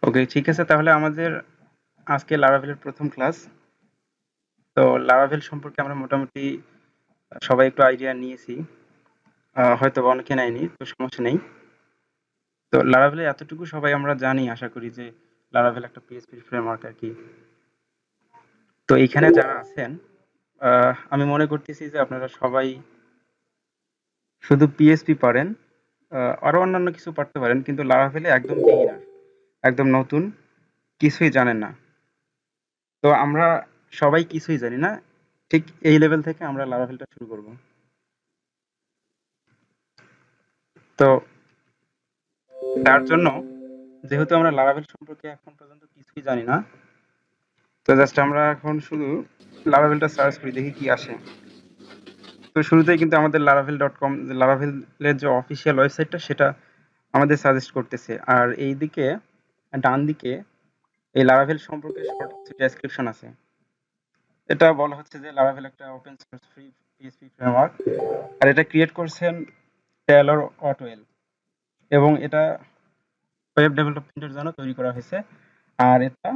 ওকে, ঠিক আছে। তাহলে আমাদের আজকে লারাভেলের প্রথম ক্লাস। তো লারাভেল সম্পর্কে আমরা মোটামুটি সবাই একটু আইডিয়া নিয়েছি, হয়তো বা অনেকে নেয়নি, তো সমস্যা নেই। তো লারাভেলে এতটুকু সবাই আমরা জানি, আশা করি যে লারাভেল একটা পিএইচপি ফ্রেমওয়ার্ক আর কি। তো এইখানে যারা আছেন, আমি মনে করতেছি যে আপনারা সবাই শুধু পিএইচপি পারেন, আরো অন্যান্য কিছু পারতে পারেন, কিন্তু লারাভেলে একদম বিগিনার, একদম নতুন, কিছুই জানেন না। তো আমরা সবাই কিছুই জানি না, ঠিক এই লেভেল থেকে আমরা লারাভেলটা শুরু করব। তো তার জন্য, যেহেতু আমরা লারাভেল সম্পর্কে এখন পর্যন্ত কিছুই জানি না, তো জাস্ট আমরা এখন শুধু লারাভেলটা সার্চ করি, দেখি কি আসে। তো শুরুতেই কিন্তু আমাদের laravel.com, যে লারাভেলের যে অফিসিয়াল ওয়েবসাইটটা, সেটা আমাদের সাজেস্ট করতেছে। আর এইদিকে ডান দিকে এই লারাভেল সম্পর্কে শর্ট কিছু ডেসক্রিপশন আছে। এটা বলা হচ্ছে যে লারাভেল একটা open source free PHP framework, আর এটা ক্রিয়েট করছেন টেলর অটওয়েল, এবং এটা ওয়েব ডেভেলপমেন্টের জন্য তৈরি করা হয়েছে। আর এটা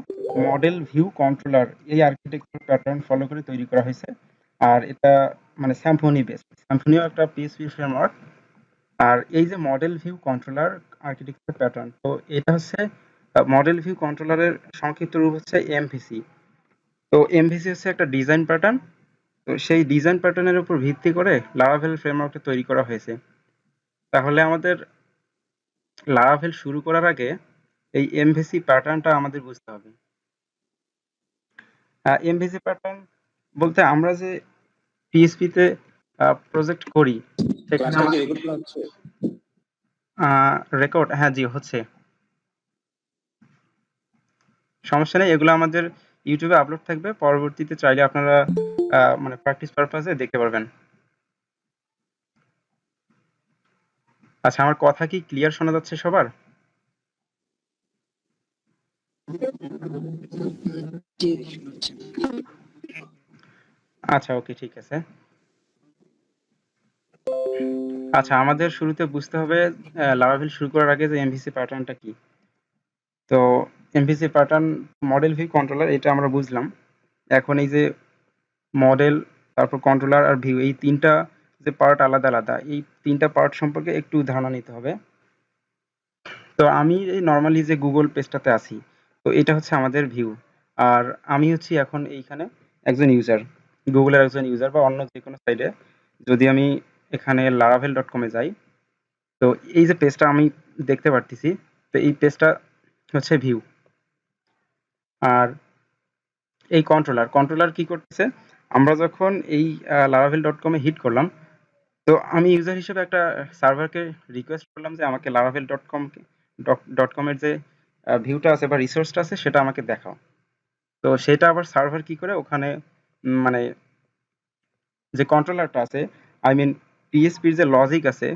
মডেল ভিউ কন্ট্রোলার, এই আর্কিটেকচার প্যাটার্ন ফলো করে তৈরি করা হয়েছে। আর এটা মানে স্যাম্ফনি বেসড, স্যাম্ফনিও একটা পিএইচপি ফ্রেমওয়ার্ক। আর এই যে model view controller architecture pattern, তো এটা হচ্ছে মডেল ভিউ কন্ট্রোলারের সংক্ষিপ্ত রূপ হচ্ছে এমভিসি। তো এমভিসি হচ্ছে একটা ডিজাইন প্যাটার্ন। তো সেই ডিজাইন প্যাটার্নের উপর ভিত্তি করে লারাভেল ফ্রেমওয়ার্কটা তৈরি করা হয়েছে। তাহলে আমাদের লারাভেল শুরু করার আগে এই এমভিসি প্যাটার্নটা আমাদের বুঝতে হবে। এমভিসি প্যাটার্ন বলতে আমরা যে পিএইচপিতে প্রজেক্ট করি, সেখানে ক্লাসটা কি আমাদের রেকর্ড করা হচ্ছে? রেকর্ড, হ্যাঁ জি হচ্ছে, সমস্যা নেই। এগুলো আমাদের ইউটিউবে আপলোড থাকবে, পরবর্তীতে চাইলে আপনারা মানে প্র্যাকটিস পারপাসে দেখতে পারবেন। আচ্ছা, আমার কথা কি ক্লিয়ার শোনা যাচ্ছে সবার? আচ্ছা, ওকে, ঠিক আছে। আচ্ছা, আমাদের শুরুতে বুঝতে হবে লারাভেল শুরু করার আগে যে এমভিসি প্যাটার্নটা কি। তো MVC pattern, model view controller, এটা আমরা বুঝলাম। এখন এই যে মডেল, তারপর কন্ট্রোলার আর ভিউ, এই তিনটা যে পার্ট আলাদা আলাদা, এই তিনটা পার্ট সম্পর্কে একটু ধারণা নিতে হবে। তো আমি এই নর্মালি যে গুগল পেজটাতে আছি, তো এটা হচ্ছে আমাদের ভিউ। আর আমি হচ্ছি এখন এইখানে একজন ইউজার, গুগলের একজন ইউজার, বা অন্য যে কোনো সাইডে যদি আমি এখানে laravel.com-এ যাই, তো এই যে পেজটা আমি দেখতে পারতেছি, তো এই পেজটা হচ্ছে ভিউ। আর এই কন্ট্রোলার, কন্ট্রোলার কি করতেছে, আমরা যখন এই laravel.com-এ হিট করলাম, তো আমি ইউজার হিসেবে একটা সার্ভারকে রিকোয়েস্ট করলাম যে আমাকে laravel.com এর যে ভিউটা আছে বা রিসোর্সটা আছে, সেটা আমাকে দেখাও। তো সেটা আবার সার্ভার কি করে ওখানে, মানে যে কন্ট্রোলারটা আছে, আই মিন পিএইচপির যে লজিক আছে,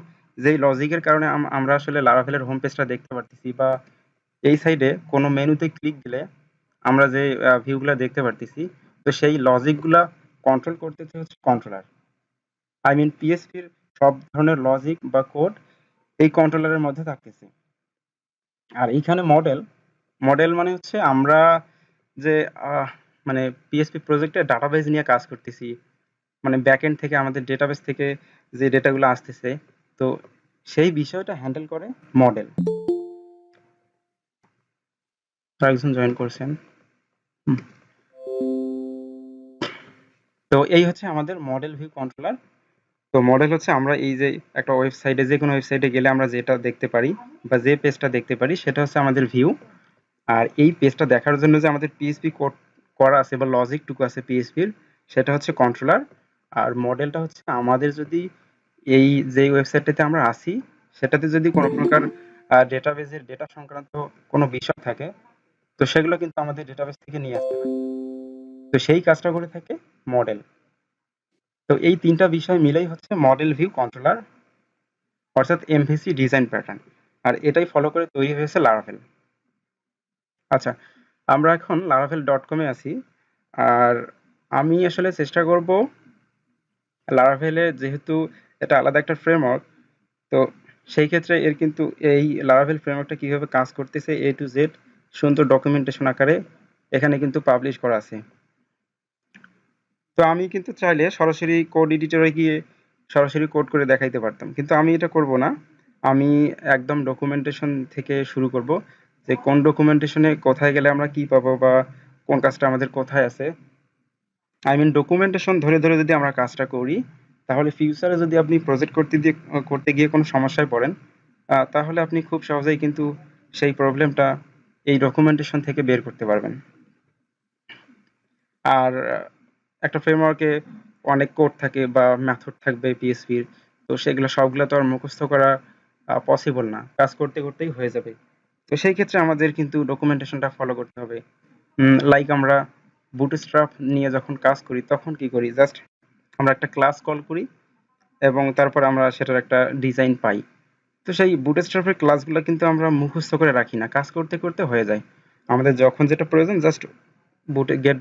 যেই লজিকের কারণে আমরা আসলে লারাভেলের হোম পেজটা দেখতে পারতেছি, বা এই সাইডে কোনো মেনুতে ক্লিক দিলে আমরা যে ভিউগুলা দেখতে পারতেছি, তো সেই লজিকগুলা কন্ট্রোল করতেছে হচ্ছে কন্ট্রোলার। আই মিন পিএইচপির সব ধরনের লজিক বা কোড এই কন্ট্রোলারের মধ্যে থাকতেছে। আর এইখানে মডেল, মডেল মানে হচ্ছে আমরা যে মানে পিএইচপি প্রজেক্টে ডাটাবেজ নিয়ে কাজ করতেছি, মানে ব্যাকএন্ড থেকে আমাদের ডেটাবেস থেকে যে ডেটাগুলো আসতেছে, তো সেই বিষয়টা হ্যান্ডেল করে মডেল। একজন জয়েন করছেন। হুম। তো এই হচ্ছে আমাদের মডেল ভিউ কন্ট্রোলার। তো মডেল হচ্ছে আমরা এই যে একটা ওয়েবসাইটে, যে কোনো ওয়েবসাইটে গেলে আমরা যেটা দেখতে পারি বা যে পেজটা দেখতে পারি, সেটা হচ্ছে আমাদের ভিউ। আর এই পেজটা দেখার জন্য যে আমাদের পিএইচপি কোড করা আছে বা লজিকটুকু আছে পিএইচপির, সেটা হচ্ছে কন্ট্রোলার। আর মডেলটা হচ্ছে আমাদের যদি এই যে ওয়েবসাইটটাতে আমরা আসি, সেটাতে যদি কোনো প্রকার ডেটাবেজের ডেটা সংক্রান্ত কোনো বিষয় থাকে, তো সেগুলো কিন্তু আমাদের ডেটাবেস থেকে নিয়ে আসতে হয়। তো সেই কাজটা করে থাকে মডেল। তো এই তিনটা বিষয় মিলেই হচ্ছে মডেল ভিউ কন্ট্রোলার, অর্থাৎ এমভিসি ডিজাইন প্যাটার্ন। আর এটাই ফলো করে তৈরি হয়েছে লারাভেল। আচ্ছা, আমরা এখন laravel.com-এ আছি। আর আমি আসলে চেষ্টা করব লারাভেলে, যেহেতু এটা আলাদা একটা ফ্রেমওয়ার্ক, তো সেই ক্ষেত্রে এর কিন্তু এই লারাভেল ফ্রেমওয়ার্কটা কিভাবে কাজ করতেছে এ টু জেড সুন্দর ডকুমেন্টেশন আকারে এখানে কিন্তু পাবলিশ করা আছে। তো আমি কিন্তু চাইলে সরাসরি কোড এডিটরে গিয়ে সরাসরি কোড করে দেখাইতে পারতাম, কিন্তু আমি এটা করব না। আমি একদম ডকুমেন্টেশন থেকে শুরু করব, যে কোন ডকুমেন্টেশনে কোথায় গেলে আমরা কি পাবো বা কোন কাজটা আমাদের কোথায় আছে। আই মিন ডকুমেন্টেশন ধরে ধরে যদি আমরা কাজটা করি, তাহলে ফিউচারে যদি আপনি প্রজেক্ট করতে গিয়ে কোনো সমস্যায় পড়েন, তাহলে আপনি খুব সহজেই কিন্তু সেই প্রবলেমটা এই ডকুমেন্টেশন থেকে বের করতে পারবেন। আর একটা ফ্রেমওয়ার্কে অনেক কোড থাকে বা মেথড থাকবে পিএসপির, তো সেগুলো সবগুলো তো আর মুখস্থ করা পসিবল না, কাজ করতে করতেই হয়ে যাবে। তো সেই ক্ষেত্রে আমাদের কিন্তু ডকুমেন্টেশনটা ফলো করতে হবে। লাইক আমরা বুটস্ট্র্যাপ নিয়ে যখন কাজ করি তখন কি করি, জাস্ট আমরা একটা ক্লাস কল করি এবং তারপর আমরা সেটার একটা ডিজাইন পাই। তো সেই বুটস্ট্র্যাপের ক্লাসগুলো কিন্তু আমরা মুখস্থ করে রাখি না, কাজ করতে করতে হয়ে যায়। আমাদের যখন যেটা প্রয়োজন জাস্ট বুটে গেট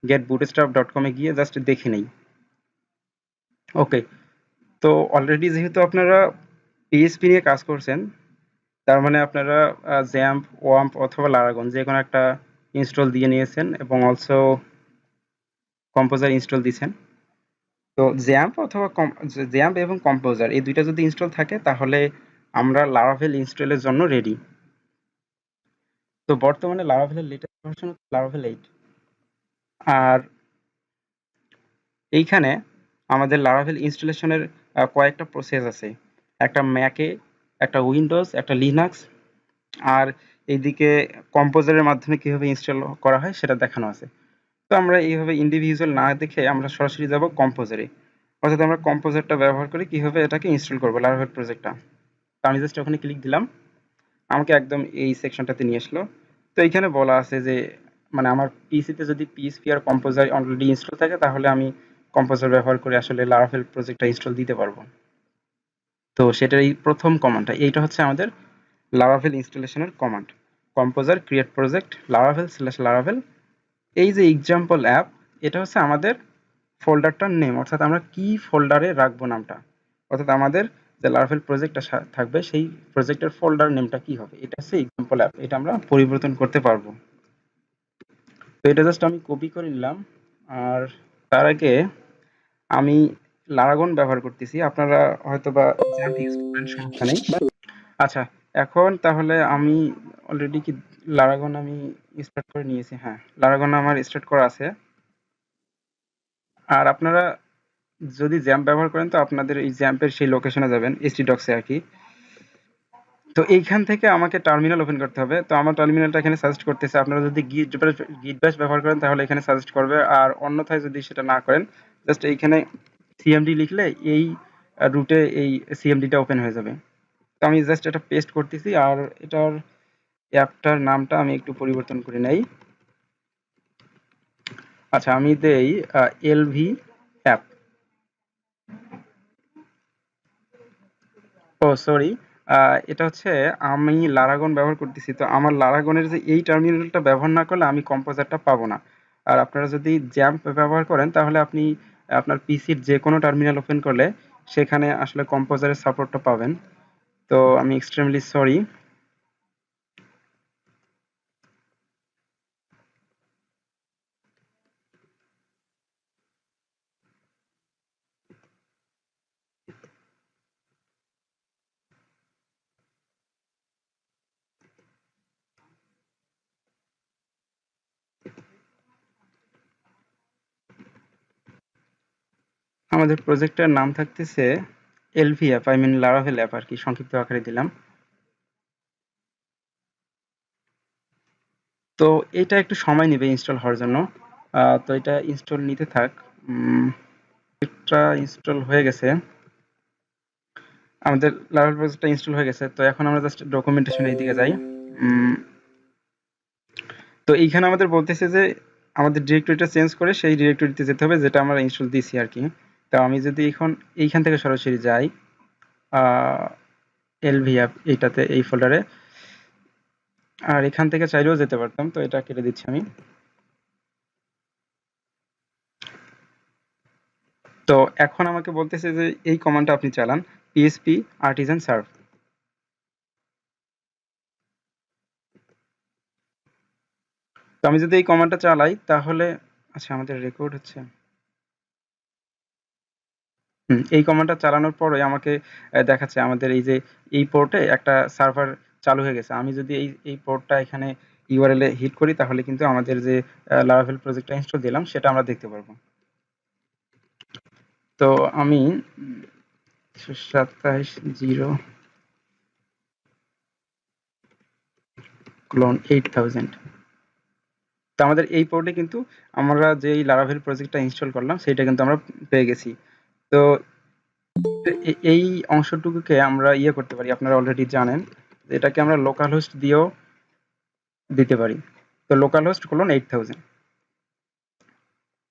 গেট বুটস্ট্র্যাপ ডট কমে গিয়ে জাস্ট দেখে নেই। ওকে, তো অলরেডি যেহেতু আপনারা পিএইচপি নিয়ে কাজ করছেন, তার মানে আপনারা জ্যাম্প, ওয়াম্প অথবা লারাগন যে কোনো একটা ইনস্টল দিয়ে নিয়েছেন এবং অলসো কম্পোজার ইনস্টল দিয়েছেন। তো জ্যাম্প অথবা জ্যাম্প এবং কম্পোজার এই দুইটা যদি ইনস্টল থাকে, তাহলে আমরা লারাভেল ইনস্টলের জন্য রেডি। তো বর্তমানে লারাভেলের লেটেস্ট ভার্সন হচ্ছে লারাভেল 8। আর এইখানে আমাদের লারাভেল ইনস্টলেশনের কয়েকটা প্রসেস আছে। একটা ম্যাকে, একটা উইন্ডোজ, একটা লিনাক্স, আর এইদিকে কম্পোজারের মাধ্যমে কিভাবে ইনস্টল করা হয় সেটা দেখানো আছে। তো আমরা এইভাবে ইন্ডিভিজুয়াল না দেখে আমরা সরাসরি যাব কম্পোজারে, অর্থাৎ আমরা কম্পোজারটা ব্যবহার করে কিভাবে এটাকে ইনস্টল করবো লারাভেল প্রজেক্টটা। তো আমি জাস্ট ওখানে ক্লিক দিলাম, আমাকে একদম এই সেকশনটাতে নিয়ে আসলো। তো এইখানে বলা আছে যে মানে আমার পিসিতে যদি পিএইচপি আর কম্পোজার অলরেডি ইনস্টল থাকে, তাহলে আমি কম্পোজার ব্যবহার করে আসলে লারাভেল প্রজেক্টটা ইনস্টল দিতে পারবো। তো সেটার এই প্রথম কমান্ডটা, এইটা হচ্ছে আমাদের লারাভেল ইনস্টলেশনের command. Composer create project Laravel slash Laravel. এই যে এক্সাম্পল অ্যাপ, এটা হচ্ছে আমাদের ফোল্ডারটার নেম, অর্থাৎ আমরা কি ফোল্ডারে রাখবো নামটা, অর্থাৎ আমাদের যে লারাভেল প্রজেক্টটা থাকবে সেই প্রজেক্টের ফোল্ডার নেমটা কি হবে, এটা হচ্ছে এক্সাম্পল অ্যাপ। এটা আমরা পরিবর্তন করতে পারবো। তো এটা জাস্ট আমি কপি করে নিলাম। আর তার আগে আমি লারাগন ব্যবহার করতেছি, আপনারা হয়তো বা জ্যাম্প ইউজ করেন, সমস্যা নেই। আচ্ছা, এখন তাহলে আমি অলরেডি কি লারাগন আমি স্টার্ট করে নিয়েছি, হ্যাঁ লারাগন আমার স্টার্ট করা আছে। আর আপনারা যদি জ্যাম্প ব্যবহার করেন, তো আপনাদের এই জ্যাম্পের সেই লোকেশনে যাবেন, htdocs এ আর কি। তো এইখান থেকে আমাকে টার্মিনাল ওপেন করতে হবে। তো আমার টার্মিনালটা এখানে সাজেস্ট করতেছে। আপনারা যদি গিট ব্যাশ ব্যবহার করেন তাহলে এখানে সাজেস্ট করবে, আর অন্যথায় যদি সেটা না করেন, জাস্ট এইখানে সিএমডি লিখলে এই রুটে এই সিএমডিটা ওপেন হয়ে যাবে। তো আমি জাস্ট এটা পেস্ট করতেছি, আর এটার অ্যাপটার নামটা আমি একটু পরিবর্তন করে নেই। আচ্ছা, আমি দেই এলভি অ্যাপ। ও সরি, এটা হচ্ছে আমি লারাগন ব্যবহার করতেছি। তো আমার লারাগনের যে এই টার্মিনালটা ব্যবহার না করলে আমি কম্পোজারটা পাবো না। আর আপনারা যদি জ্যাম্প ব্যবহার করেন, তাহলে আপনি আপনার পিসির যে কোনো টার্মিনাল ওপেন করলে সেখানে আসলে কম্পোজারের সাপোর্টটা পাবেন। তো আমি এক্সট্রিমলি সরি। আমাদের প্রজেক্টের নাম থাকতেছে LV app, I mean Laravel app আর কি, সংক্ষিপ্ত আকারে দিলাম। তো এটা একটু সময় নেবে ইনস্টল হওয়ার জন্য। তো এটা ইনস্টল নিতে থাক। এটা ইনস্টল হয়ে গেছে, আমাদের লারাভেল প্রজেক্টটা ইনস্টল হয়ে গেছে। তো এখন আমরা জাস্ট ডকুমেন্টেশনের দিকে যাই। তো এইখানে আমাদের বলতেছে যে আমাদের ডিরেক্টরিটা চেঞ্জ করে সেই ডিরেক্টরিতে যেতে হবে যেটা আমরা ইনস্টল দিছি আর কি। তো আমি যদি এখন এইখান থেকে সরাসরি যাই এলভি অ্যাপ এইটাতে, এই ফোল্ডারে, আর এখান থেকে চাইলেও যেতে পারতাম, তো এটা কেটে দিচ্ছি আমি। তো এখন আমাকে বলতেছে যে এই কমান্ডটা আপনি চালান, পিএসপি আর্টিজান সার্ভ। তো আমি যদি এই কমান্ডটা চালাই তাহলে আচ্ছা আমাদের রেকর্ড হচ্ছে। এই কমান্ডটা চালানোর পরে আমাকে দেখাচ্ছে আমাদের এই যে এই পোর্টে একটা সার্ভার চালু হয়ে গেছে। আমি যদি এই পোর্টটা এখানে ইউআরএল এ হিট করি তাহলে কিন্তু আমাদের যে Laravel প্রজেক্টটা ইনস্টল দিলাম সেটা আমরা দেখতে পারবো। তো আমি 27.0 ক্লোন 8000, তো আমাদের এই পোর্টে কিন্তু আমরা যে Laravel প্রজেক্টটা ইনস্টল করলাম সেটা কিন্তু আমরা পেয়ে গেছি। তো এই অংশটুকুকে আমরা ইয়ে করতে পারি, আপনারা অলরেডি জানেন এটাকে আমরা লোকাল হোস্ট দিয়েও দিতে পারি। তো লোকাল হোস্ট কোলন 8000।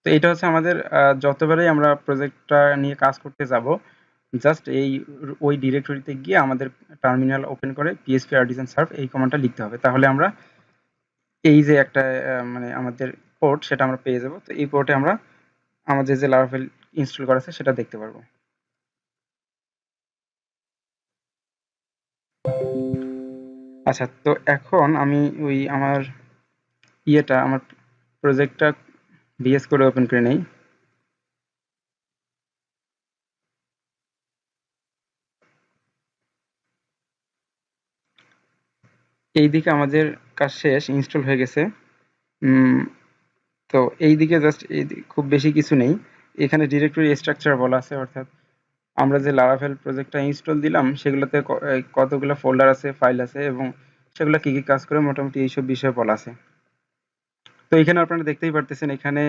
তো এটা হচ্ছে আমাদের যতবারই আমরা প্রজেক্টটা নিয়ে কাজ করতে যাব জাস্ট ওই ডিরেক্টরিতে গিয়ে আমাদের টার্মিনাল ওপেন করে পিএসপি আর্টিজান সার্ভ এই কমান্ডটা লিখতে হবে, তাহলে আমরা এই যে একটা মানে আমাদের পোর্ট সেটা আমরা পেয়ে যাব। তো এই পোর্টে আমরা আমাদের যে লারাভেল ইনস্টল করা আছে সেটা দেখতে পারবো। আচ্ছা, তো এখন আমি ওই আমার আমার প্রজেক্টটা ভিএস করে ওপেন করে নেই। এইদিকে আমাদের কাজ শেষ, ইনস্টল হয়ে গেছে। উম, তো এইদিকে জাস্ট খুব বেশি কিছু নেই। এখানে ডিরেক্টরি স্ট্রাকচার বলা আছে, অর্থাৎ আমরা যে লারাভেল প্রজেক্টটা ইনস্টল দিলাম সেগুলোতে কতগুলো ফোল্ডার আছে, ফাইল আছে এবং সেগুলো কি কি কাজ করে মোটামুটি এইসব বিষয়ে বলা আছে। তো এখানে আপনারা দেখতেই পারতেছেন এখানে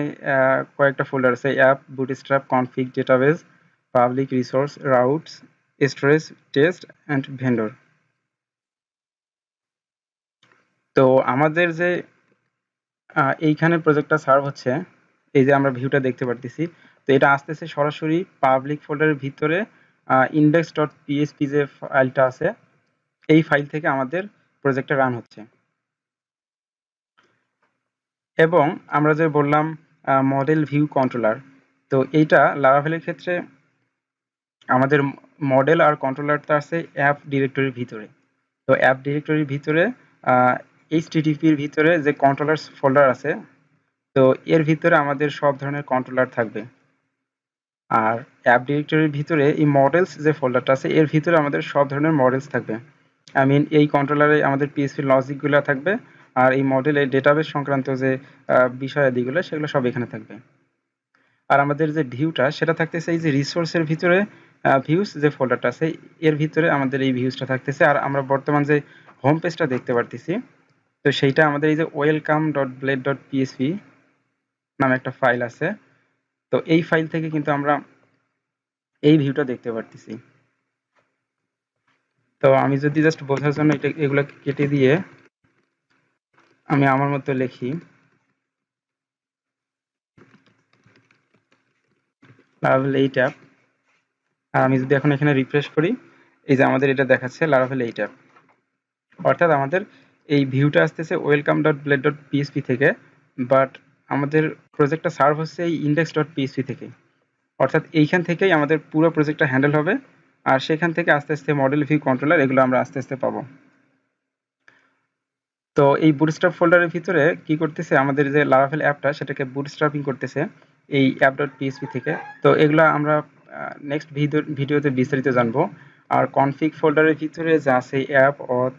কয়েকটা ফোল্ডার আছে: app, bootstrap, config, database, public, resource, routes, storage, test and vendor. তো আমাদের যে এইখানে প্রজেক্টটা সার্ভ হচ্ছে, এই যে আমরা ভিউটা দেখতে পারতেছি, তো এটা আসতেছে সরাসরি পাবলিক ফোল্ডারের ভিতরে ইন্ডেক্স ডট পিএসপি যে ফাইলটা আছে এই ফাইল থেকে আমাদের প্রজেক্টটা রান হচ্ছে। এবং আমরা যে বললাম মডেল ভিউ কন্ট্রোলার, তো এইটা লারাভেলের ক্ষেত্রে আমাদের মডেল আর কন্ট্রোলারটা আছে অ্যাপ ডিরেক্টরির ভিতরে। তো অ্যাপ ডিরেক্টরির ভিতরে এইচটিটিপির ভিতরে যে কন্ট্রোলার ফোল্ডার আছে, তো এর ভিতরে আমাদের সব ধরনের কন্ট্রোলার থাকবে। আর অ্যাপ ডিরেক্টরির ভিতরে এই মডেলস যে ফোল্ডারটা আছে এর ভিতরে আমাদের সব ধরনের মডেলস থাকবে। আই মিন এই কন্ট্রোলারে আমাদের পিএসপি লজিকগুলো থাকবে, আর এই মডেলে ডেটাবেস সংক্রান্ত যে বিষয়াদিগুলো সেগুলো সব এখানে থাকবে। আর আমাদের যে ভিউটা সেটা থাকতেছে এই যে রিসোর্সের ভিতরে, ভিউস যে ফোল্ডারটা আছে এর ভিতরে আমাদের এই ভিউসটা থাকতেছে। আর আমরা বর্তমান যে হোম পেজটা দেখতে পারতেছি, তো সেইটা আমাদের এই যে welcome dot blade dot PSP নামে একটা ফাইল আছে। তো এই ফাইল থেকে কিন্তু আমরা এই ভিউটা দেখতে পারতেছি। তো আমি যদি জাস্ট বোঝার জন্য এগুলো কেটে দিয়ে আমি আমার মতো লিখি লারাভেল 8 অ্যাপ, আর আমি যদি এখন এখানে রিফ্রেশ করি এই যে আমাদের এটা দেখাচ্ছে লারাভেল 8 অ্যাপ, অর্থাৎ আমাদের এই ভিউটা আসতেছে welcome dot blade dot PSP থেকে, বাট আমাদের প্রজেক্টটা সার্ভ হচ্ছে এই ইন্ডেক্স ডট পিএসপি থেকে। অর্থাৎ এইখান থেকেই আমাদের পুরো প্রজেক্টটা হ্যান্ডেল হবে, আর সেখান থেকে আস্তে আস্তে মডেল ভিউ কন্ট্রোলার এগুলো আমরা আস্তে আস্তে পাবো। তো এই বুটস্ট্র্যাপ ফোল্ডারের ভিতরে কি করতেছে আমাদের যে লারাভেল অ্যাপটা সেটাকে বুটস্ট্র্যাপিং করতেছে এই অ্যাপ ডট পিএসপি থেকে। তো এগুলো আমরা নেক্সট ভিডিওতে বিস্তারিত জানবো। আর কনফিগ ফোল্ডারের ভিতরে যা আছে অ্যাপ অথ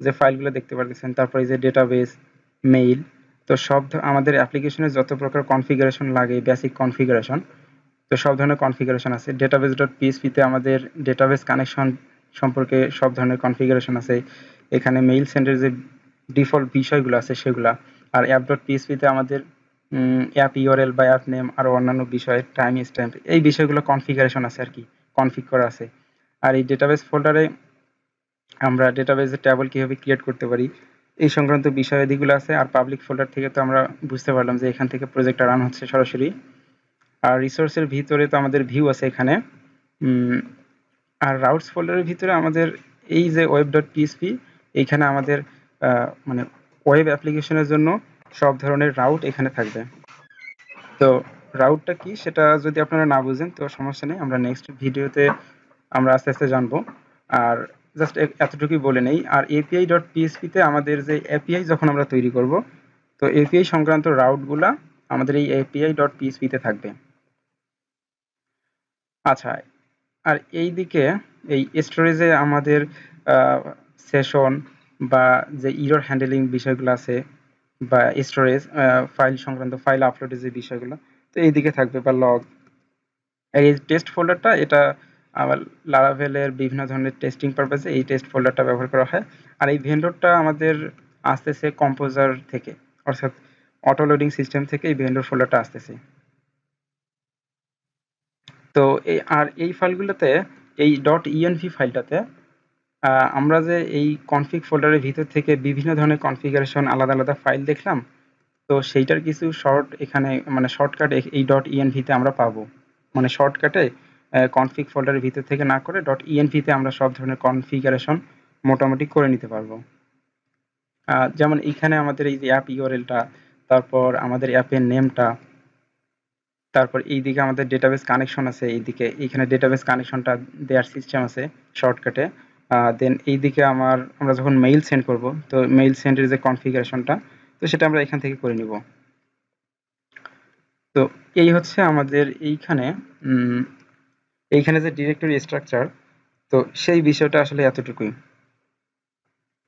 যে ফাইলগুলো দেখতে পারতেছেন, তারপরে যে ডেটাবেস, মেইল, তো আমাদের অ্যাপ্লিকেশনের যত প্রকার কনফিগারেশন লাগে বেসিক কনফিগারেশন, তো সব ধরনের কনফিগারেশন আছে। ডেটাবেস ডট পিএসপিতে আমাদের ডেটাবেস কানেকশন সম্পর্কে সব ধরনের কনফিগারেশন আছে। এখানে মেইল সেন্ডের যে ডিফল্ট বিষয়গুলো আছে সেগুলা। আর অ্যাপ ডট পিএসপিতে আমাদের অ্যাপ ইউআরএল বা অ্যাপ নেম আরও অন্যান্য বিষয়, টাইম স্ট্যাম্প, এই বিষয়গুলো কনফিগারেশন আছে আর কি, কনফিগ করা আছে। আর এই ডেটাবেস ফোল্ডারে আমরা ডেটাবেসের ট্যাবল কীভাবে ক্রিয়েট করতে পারি এই সংক্রান্ত বিষয়াদিগুলো আছে। আর পাবলিক ফোল্ডার থেকে তো আমরা বুঝতে পারলাম যে এখান থেকে প্রজেক্টটা রান হচ্ছে সরাসরি। আর রিসোর্সের ভিতরে তো আমাদের ভিউ আছে এখানে। আর রাউটস ফোল্ডারের ভিতরে আমাদের এই যে ওয়েব ডট পিএসপি, এইখানে আমাদের মানে ওয়েব অ্যাপ্লিকেশনের জন্য সব ধরনের রাউট এখানে থাকবে। তো রাউটটা কি সেটা যদি আপনারা না বুঝেন তো সমস্যা নেই, আমরা নেক্সট ভিডিওতে আমরা আস্তে আস্তে জানবো। আর জাস্ট এতটুকুই বলে নেই। আর এপিআই ডট পিএসপিতে আমাদের যে এপিআই যখন আমরা তৈরি করব তো এপিআই সংক্রান্ত রাউটগুলা আমাদের এই এপিআই ডট পিএইচপিতে থাকবে। আচ্ছা, আর এইদিকে এই স্টোরেজে আমাদের সেশন বা যে ইরর হ্যান্ডেলিং বিষয়গুলো আছে বা স্টোরেজ ফাইল সংক্রান্ত ফাইল আপলোডের যে বিষয়গুলো, তো এইদিকে থাকবে বা লগ। এই টেস্ট ফোল্ডারটা এটা আবার লারাভেলের বিভিন্ন ধরনের টেস্টিং পারপাসে এই টেস্ট ফোল্ডারটা ব্যবহার করা হয়। আর এই ভেন্ডরটা আমাদের আসতেছে কম্পোজার থেকে, অর্থাৎ অটো লোডিং সিস্টেম থেকে এই ভেন্ডর ফোল্ডারটা আসতেছে। তো এই ফাইলগুলোতে এই ডট ইএনভি ফাইলটাতে আমরা যে এই কনফিগ ফোল্ডারের ভিতর থেকে বিভিন্ন ধরনের কনফিগারেশন আলাদা আলাদা ফাইল দেখলাম, তো সেইটার কিছু শর্ট এখানে মানে শর্টকাট এই ডট ইএনভিতে আমরা পাবো। মানে শর্টকাটে কনফিগ ফোল্ডারের ভিতর থেকে না করে ডট ইএনভিতে আমরা সব ধরনের কনফিগারেশন মোটামুটি করে নিতে পারবো। যেমন এইখানে আমাদের এই যে অ্যাপ ইউআরএলটা, তারপর আমাদের অ্যাপের নেমটা, তারপর এইদিকে আমাদের ডেটাবেস কানেকশন আছে, এইখানে ডেটাবেস কানেকশনটা দেওয়ার সিস্টেম আছে শর্টকাটে। দেন এইদিকে আমরা যখন মেইল সেন্ড করব, তো মেইল সেন্ডের যে কনফিগারেশনটা, তো সেটা আমরা এখান থেকে করে নিব। তো এই হচ্ছে আমাদের এইখানে যে ডিরেক্টরি স্ট্রাকচার, তো সেই বিষয়টা আসলে এতটুকুই।